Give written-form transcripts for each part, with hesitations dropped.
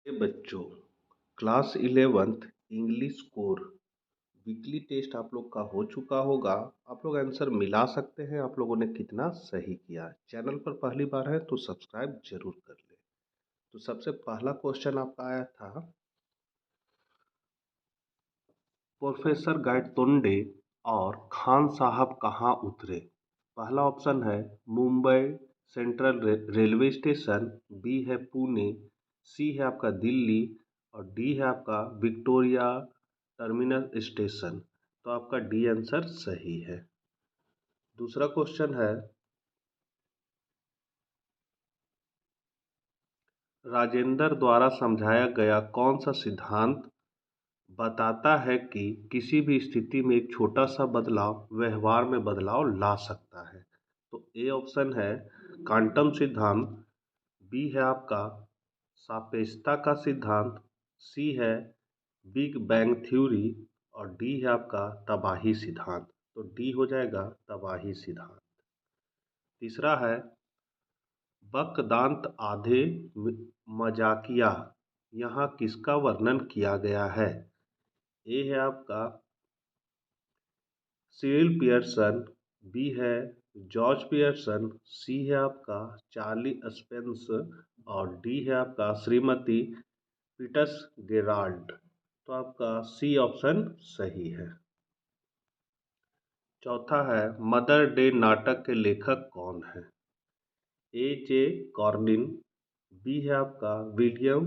बच्चों, class 11th English core weekly test आप लोग का हो चुका होगा। आप लोग आंसर मिला सकते हैं। आप लोगों ने कितना सही किया। चैनल पर पहली बार है तो सब्सक्राइब जरूर कर ले। तो सबसे पहला क्वेश्चन आपका आया था, प्रोफेसर गायतोंडे और खान साहब कहाँ उतरे। पहला ऑप्शन है Mumbai central railway station, B है पुणे, सी है आपका दिल्ली और डी है आपका विक्टोरिया टर्मिनल स्टेशन। तो आपका डी आंसर सही है। दूसरा क्वेश्चन है, राजेंद्र द्वारा समझाया गया कौन सा सिद्धांत बताता है कि किसी भी स्थिति में एक छोटा सा बदलाव व्यवहार में बदलाव ला सकता है। तो ए ऑप्शन है क्वांटम सिद्धांत, बी है आपका सापेक्षता का सिद्धांत, सी है बिग बैंग थ्योरी और डी है आपका तबाही सिद्धांत। तो डी हो जाएगा तबाही सिद्धांत। तीसरा है बकदांत आधे मजाकिया यहाँ किसका वर्णन किया गया है। ए है आपका सिरिल पियर्सन, बी है जॉर्ज पियर्सन, सी है आपका चार्ली स्पेंस और डी है आपका श्रीमती पीटर्स गेराल्ड। तो आपका सी ऑप्शन सही है। चौथा है मदर डे नाटक के लेखक कौन है। ए जे कॉर्निन, बी है आपका विलियम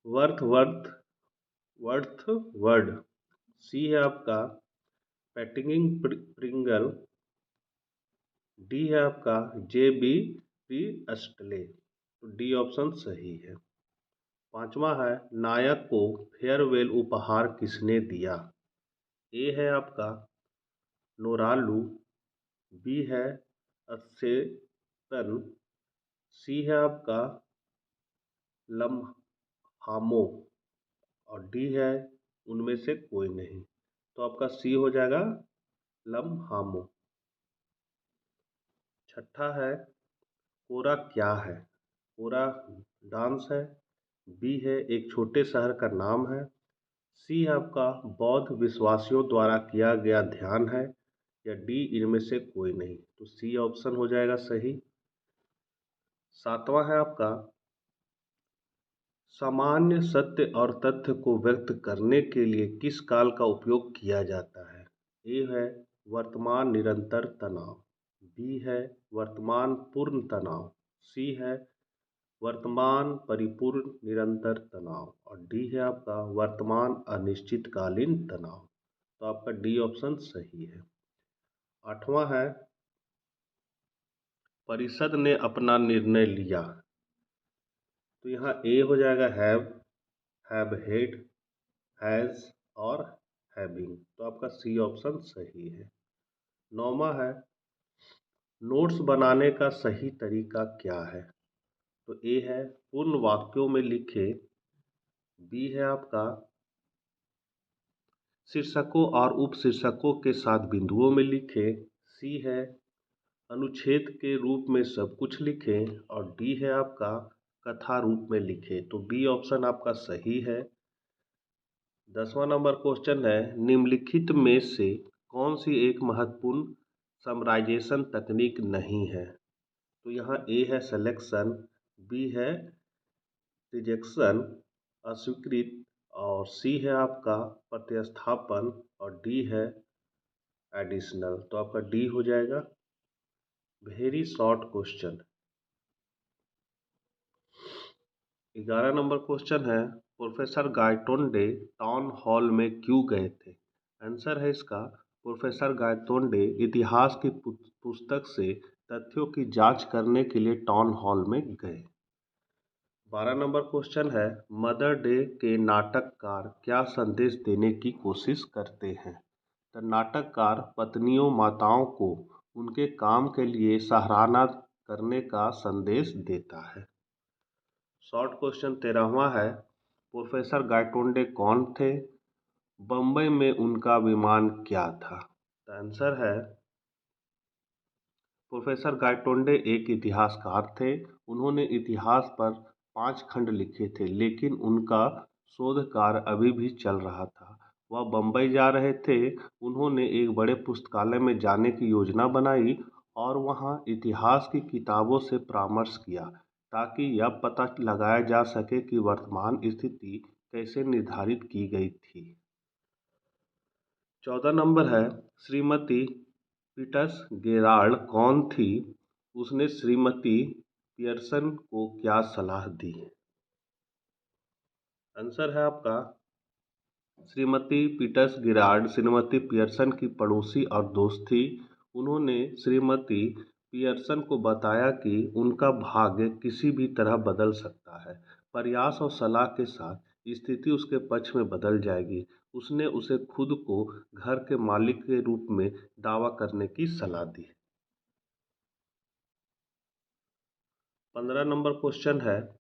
वर्थ वर्ड, सी है आपका पैटिंगिंग प्रिंगल, डी है आपका जे बी पी अस्टले। तो डी ऑप्शन सही है। पांचवा है नायक को फेयरवेल उपहार किसने दिया। ए है आपका नोरालू, बी है असेतन, सी है आपका लम्हामो और डी है उनमें से कोई नहीं। तो आपका सी हो जाएगा लम्हामो। छठा है कोरा क्या है। कोरा डांस है, बी है एक छोटे शहर का नाम है, सी आपका बौद्ध विश्वासियों द्वारा किया गया ध्यान है या डी इनमें से कोई नहीं। तो सी ऑप्शन हो जाएगा सही। सातवां है आपका सामान्य सत्य और तथ्य को व्यक्त करने के लिए किस काल का उपयोग किया जाता है। ए है वर्तमान निरंतर तनाव, बी है वर्तमान पूर्ण तनाव, सी है वर्तमान परिपूर्ण निरंतर तनाव और डी है आपका वर्तमान अनिश्चितकालीन तनाव। तो आपका डी ऑप्शन सही है। आठवां है परिषद ने अपना निर्णय लिया। तो यहाँ ए हो जाएगा हैव हेड, हैज और हैविंग। तो आपका सी ऑप्शन सही है। नौवां है नोट्स बनाने का सही तरीका क्या है। तो ए है पूर्ण वाक्यों में लिखे, बी है आपका शीर्षकों और उपशीर्षकों के साथ बिंदुओं में लिखे, सी है अनुच्छेद के रूप में सब कुछ लिखें और डी है आपका कथा रूप में लिखे। तो बी ऑप्शन आपका सही है। 10वां नंबर क्वेश्चन है निम्नलिखित में से कौन सी एक महत्वपूर्ण समराइजेशन तकनीक नहीं है। तो यहाँ ए है सिलेक्शन, बी है रिजेक्शन अस्वीकृत और सी है आपका प्रतिस्थापन और डी है एडिशनल। तो आपका डी हो जाएगा। Very short question. 11 number question है प्रोफेसर गायटोंडे टाउन हॉल में क्यों गए थे। आंसर है इसका प्रोफेसर गायतोंडे इतिहास की पुस्तक से तथ्यों की जांच करने के लिए टाउन हॉल में गए। 12 नंबर क्वेश्चन है मदर डे के नाटककार क्या संदेश देने की कोशिश करते हैं। तो नाटककार पत्नियों माताओं को उनके काम के लिए सराहना करने का संदेश देता है। शॉर्ट क्वेश्चन 13वां है प्रोफेसर गायटोंडे कौन थे, बम्बई में उनका विमान क्या था। तो आंसर है प्रोफेसर गायटोंडे एक इतिहासकार थे। उन्होंने इतिहास पर 5 खंड लिखे थे, लेकिन उनका शोध कार्य अभी भी चल रहा था। वह बम्बई जा रहे थे। उन्होंने एक बड़े पुस्तकालय में जाने की योजना बनाई और वहाँ इतिहास की किताबों से परामर्श किया, ताकि यह पता लगाया जा सके कि वर्तमान स्थिति कैसे निर्धारित की गई थी। 14 नंबर है, श्रीमती पीटर्स गेराल्ड कौन थी? उसने श्रीमती पियर्सन को क्या सलाह दी? आंसर है आपका Shrimati Peters Gerald Shrimati Pearson की पड़ोसी और दोस्त थी। उन्होंने श्रीमती पियर्सन को बताया कि उनका भाग्य किसी भी तरह बदल सकता है। प्रयास और सलाह के साथ स्थिति उसके पक्ष में बदल जाएगी। उसने उसे खुद को घर के मालिक के रूप में दावा करने की सलाह दी। 15 नंबर क्वेश्चन है,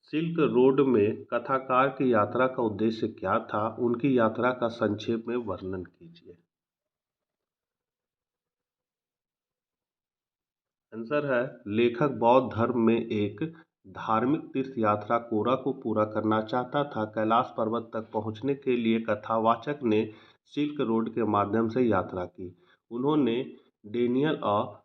सिल्क रोड में कथाकार की यात्रा का उद्देश्य क्या था? उनकी यात्रा का संक्षेप में वर्णन कीजिए। आंसर है, लेखक बौद्ध धर्म में एक धार्मिक तीर्थ यात्रा कोरा को पूरा करना चाहता था। कैलाश पर्वत तक पहुंचने के लिए कथावाचक ने सिल्क रोड के माध्यम से यात्रा की। उन्होंने डेनियल और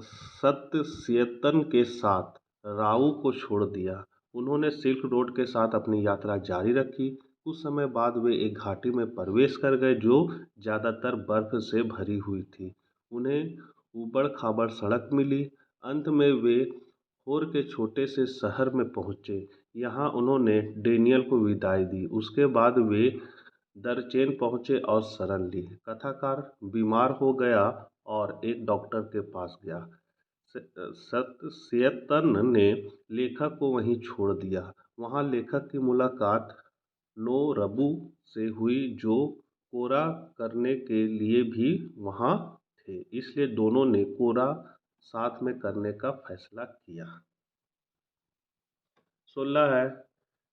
सत्यसेतन के साथ राऊ को छोड़ दिया। उन्होंने सिल्क रोड के साथ अपनी यात्रा जारी रखी। कुछ समय बाद वे एक घाटी में प्रवेश कर गए जो ज़्यादातर बर्फ से भरी हुई थी। उन्हें ऊबड़-खाबड़ सड़क मिली। अंत में वे होर के छोटे से शहर में पहुंचे। यहाँ उन्होंने डेनियल को विदाई दी। उसके बाद वे दरचेन पहुंचे और शरण ली। कथाकार बीमार हो गया और एक डॉक्टर के पास गया। सत्यसेतन ने लेखक को वहीं छोड़ दिया। वहाँ लेखक की मुलाकात नोरबू से हुई, जो कोरा करने के लिए भी वहाँ थे, इसलिए दोनों ने कोरा साथ में करने का फैसला किया। 16 है,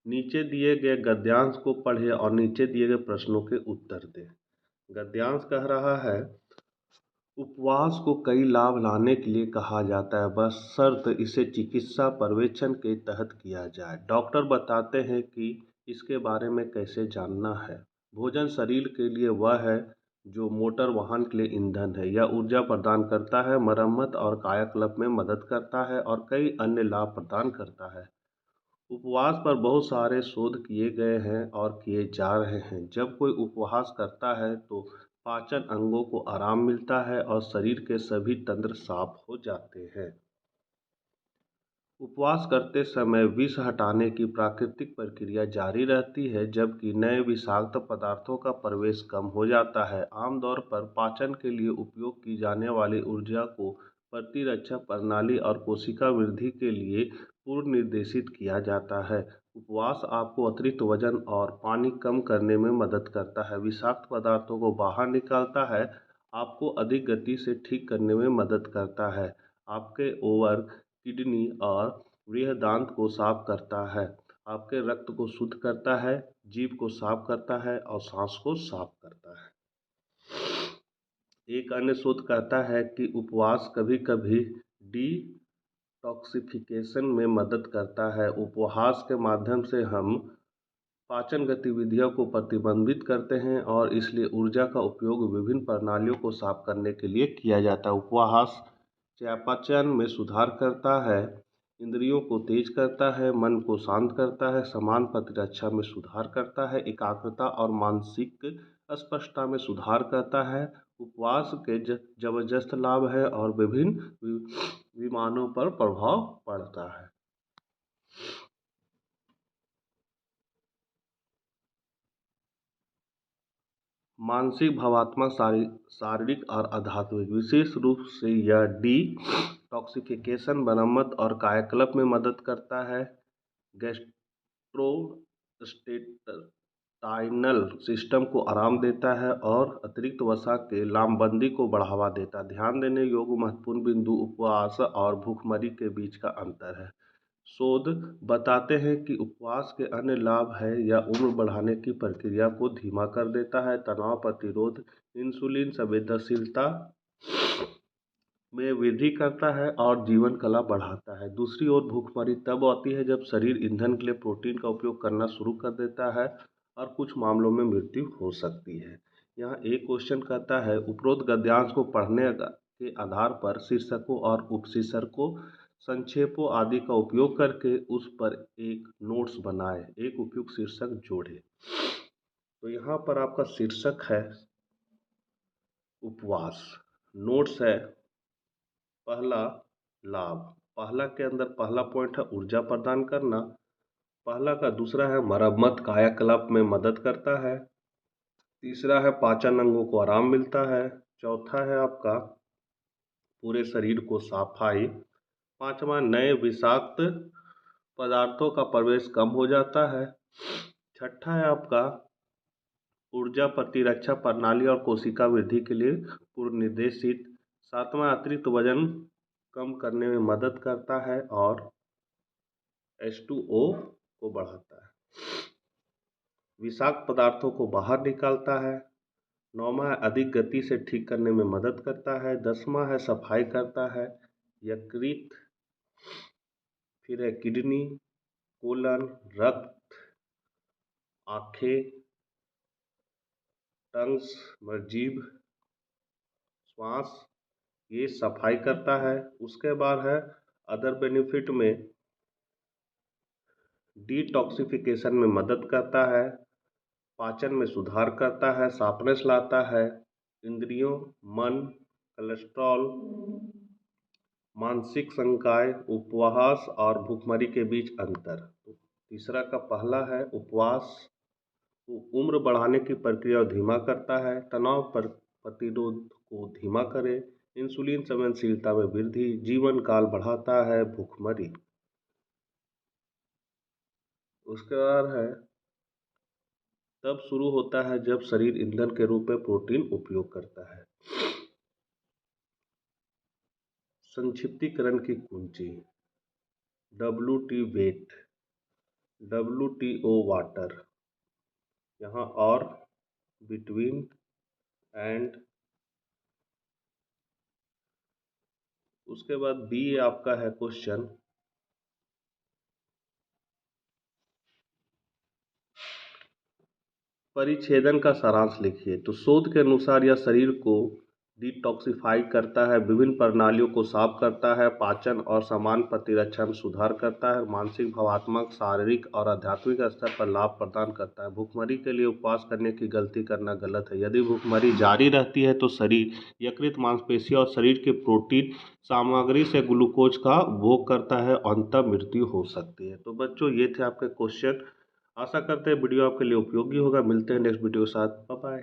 नीचे दिए गए गद्यांश को पढ़े और नीचे दिए गए प्रश्नों के उत्तर दें। गद्यांश कह रहा है, उपवास को कई लाभ लाने के लिए कहा जाता है, बशर्ते इसे चिकित्सा पर्यवेक्षण के तहत किया जाए। डॉक्टर बताते हैं कि इसके बारे में कैसे जानना है। भोजन शरीर के लिए वह है जो मोटर वाहन के लिए ईंधन है। यह ऊर्जा प्रदान करता है, मरम्मत और कायाकल्प में मदद करता है और कई अन्य लाभ प्रदान करता है। उपवास पर बहुत सारे शोध किए गए हैं और किए जा रहे हैं। जब कोई उपवास करता है तो पाचन अंगों को आराम मिलता है और शरीर के सभी तंत्र साफ हो जाते हैं। उपवास करते समय विष हटाने की प्राकृतिक प्रक्रिया जारी रहती है, जबकि नए विषाक्त पदार्थों का प्रवेश कम हो जाता है। आमतौर पर पाचन के लिए उपयोग की जाने वाली ऊर्जा को प्रतिरक्षा प्रणाली और कोशिका वृद्धि के लिए पूर्व निर्देशित किया जाता है। उपवास आपको अतिरिक्त वजन और पानी कम करने में मदद करता है, विषाक्त पदार्थों को बाहर निकालता है, आपको अधिक गति से ठीक करने में मदद करता है, आपके ओवर, किडनी और बृहदान्त्र को साफ करता है, आपके रक्त को शुद्ध करता है, जीभ को साफ करता है और सांस को साफ करता है। एक अन्य शोध कहता है कि उपवास कभी-कभी डिटॉक्सिफिकेशन में मदद करता है। उपवास के माध्यम से हम पाचन गतिविधियों को प्रतिबंधित करते हैं और इसलिए ऊर्जा का उपयोग विभिन्न प्रणालियों को साफ करने के लिए किया जाता है। उपवास चयापचय में सुधार करता है, इंद्रियों को तेज करता है, मन को शांत करता है, समान प्रतिरक्षा में सुधार करता है, एकाग्रता और मानसिक स्पष्टता में सुधार करता है। उपवास के जबरदस्त लाभ है और विभिन्न विमानों पर प्रभाव पड़ता है। मानसिक, भावात्मक, शारीरिक और आध्यात्मिक। विशेष रूप से यह डिटॉक्सिफिकेशन, मरम्मत और कायाकल्प में मदद करता है। गैस्ट्रोइंटेस्टाइनल सिस्टम को आराम देता है और अतिरिक्त वसा के लामबंदी को बढ़ावा देता है। ध्यान देने योग्य महत्वपूर्ण बिंदु उपवास और भूखमरी के बीच का अंतर है। शोध बताते हैं कि उपवास के अन्य लाभ हैं, यह उम्र बढ़ाने की प्रक्रिया को धीमा कर देता है, तनाव प्रतिरोध, इंसुलिन संवेदनशीलता में वृद्धि करता है और जीवन कला बढ़ाता है। दूसरी ओर भूखमरी तब आती है जब शरीर ईंधन के लिए प्रोटीन का उपयोग करना शुरू कर देता है और कुछ मामलों में मृत्यु हो सकती है। यहाँ एक क्वेश्चन कहता है उपरोक्त गद्यांश को पढ़ने के आधार पर शीर्षकों और उपशीर्षकों संक्षेपों आदि का उपयोग करके उस पर एक नोट्स बनाए, एक उपयुक्त शीर्षक जोड़े। तो यहाँ पर आपका शीर्षक है उपवास, नोट्स है पहला लाभ, पहला के अंदर पहला पॉइंट है ऊर्जा प्रदान करना, पहला का दूसरा है मरम्मत कायाकल्प में मदद करता है, तीसरा है पाचन अंगों को आराम मिलता है, चौथा है आपका पूरे शरीर को सफाई, पांचवा नए विषाक्त पदार्थों का प्रवेश कम हो जाता है, छठा है आपका ऊर्जा प्रतिरक्षा प्रणाली और कोशिका वृद्धि के लिए पूर्व निर्देशित, सातवां अतिरिक्त वजन कम करने में मदद करता है और H2O को बढ़ाता है, विषाक्त पदार्थों को बाहर निकालता है, नौवां है अधिक गति से ठीक करने में मदद करता है, दसवां है सफाई करता है, यकृत, फिर है किडनी, कोलन, रक्त, आँखें, टंग्स जीभ, श्वास, ये सफाई करता है। उसके बाद है अदर बेनिफिट में डिटॉक्सिफिकेशन में मदद करता है, पाचन में सुधार करता है, शार्पनेस लाता है, इंद्रियों, मन, कोलेस्ट्रॉल, मानसिक शंकाएं, उपवास और भूखमरी के बीच अंतर। तीसरा का पहला है उपवास उम्र बढ़ाने की प्रक्रिया धीमा करता है, तनाव पर प्रतिरोध को धीमा करे, इंसुलिन संवेदनशीलता में वृद्धि, जीवन काल बढ़ाता है भूखमरी। उसके बाद है तब शुरू होता है जब शरीर ईंधन के रूप में प्रोटीन उपयोग करता है। संक्षिप्तीकरण की कुंजी WT वेट, WTO वाटर, यहाँ और बिटवीन एंड, उसके बाद बी आपका है क्वेश्चन परिच्छेदन का सारांश लिखिए। तो शोध के अनुसार यह शरीर को डिटॉक्सिफाई करता है, विभिन्न प्रणालियों को साफ करता है, पाचन और सामान्य प्रतिरक्षा में सुधार करता है, मानसिक, भावात्मक, शारीरिक और आध्यात्मिक स्तर पर लाभ प्रदान करता है। भूखमरी के लिए उपवास करने की गलती करना गलत है। यदि भूखमरी जारी रहती है तो शरीर यकृत, मांसपेशी और शरीर के प्रोटीन सामग्री से ग्लूकोज का उपभोग करता है, अंततः मृत्यु हो सकती है। तो बच्चों ये थे आपके क्वेश्चन। आशा करते हैं वीडियो आपके लिए उपयोगी होगा। मिलते हैं नेक्स्ट वीडियो के साथ। Bye bye.